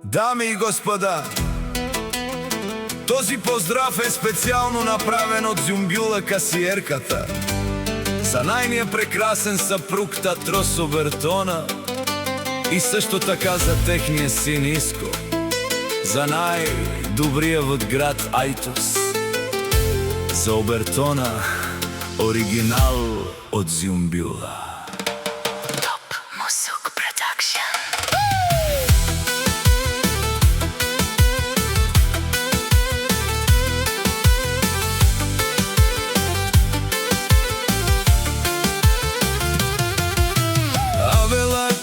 Дами и господа, този поздрав е специално направен од Зумбюла касиерката за најниот прекрасен сапруг Татрос Обертона и също така за техниот син Иско, за најдобриот од град Ајтос, за Обертона, оригинал од Зумбюла.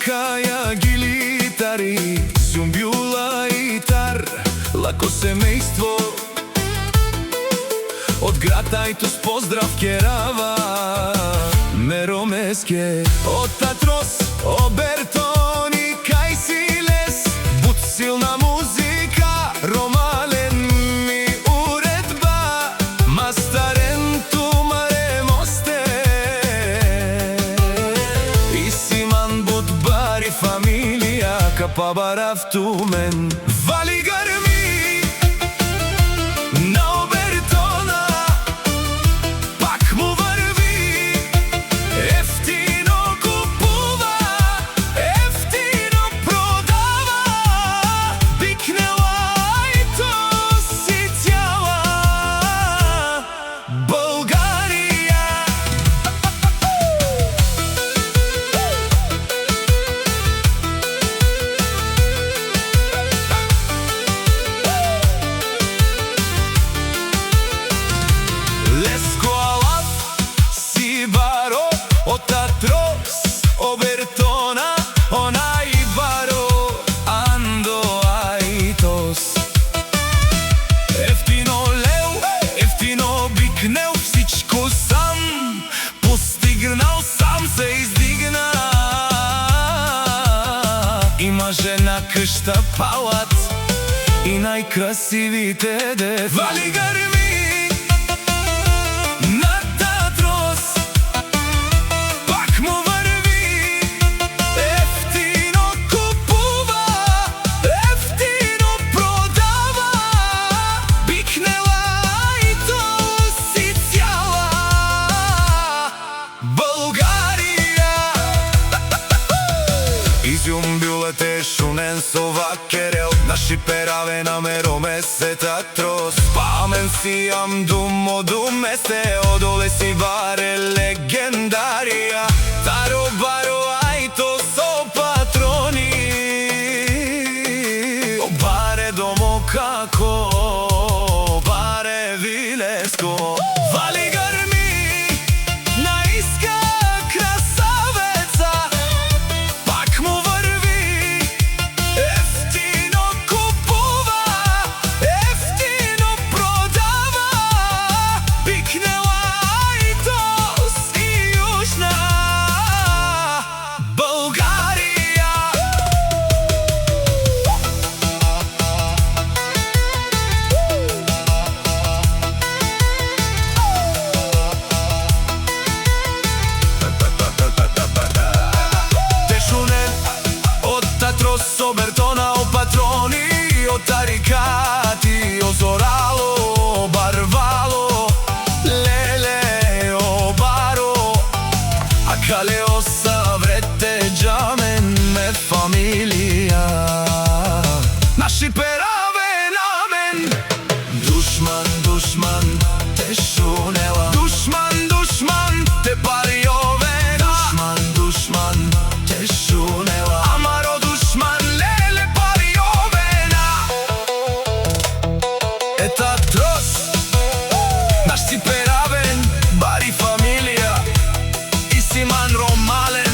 Каја гилитари, Зумбюла и Тар, лако семејство од град Ајтос поздрав керава, Меромеске од Татрос Обертони кај Силес, буд силна музика, ромален ми уредба, мастарен тумаре мосте и симан буд бари фамилија капабарав тумен вали гарми на Обертона, пак му върви, ефтино купува, ефтино продава, бикнела Ајтос и цяла Българија. Леско Алап си баро од Татрос Обертона, онај баро Андо Ајтос. Ефтино леу, ефтино бикнел, всичко сам постигнал, сам се издигна. Има жена къща палат и најкрасивите деца. Вали гарми на Татрос, пак му върви, ефтино купува, ефтино продава, бикнела Ајтос и цяла Българија. И Зумбюла те шунен со вакерел, наши пераве на Меромесе Татрос. Памен си ам думо думесте, одоле си баре легендарија, Таро баро Ајтос о патрони, о баре домо како, баре вилеско. Вали гарми на Иска красавеца, пак му върви, ефтино купува, ефтино продава, бикнела Ајтос и Јужна Българија. Те шунен од Татрос Обертона о патрони, о тарикати, о зорало, барвало, леле, о баро, а кале о саврете джамен ме фамилија. Наши пераве намен, душман, душман, те шунела, душман, душман, те париове, душман, душман, те шунела, амаро душман, леле париовена. Е Татрос, наш си перавен, бари фамилија и симан ромален.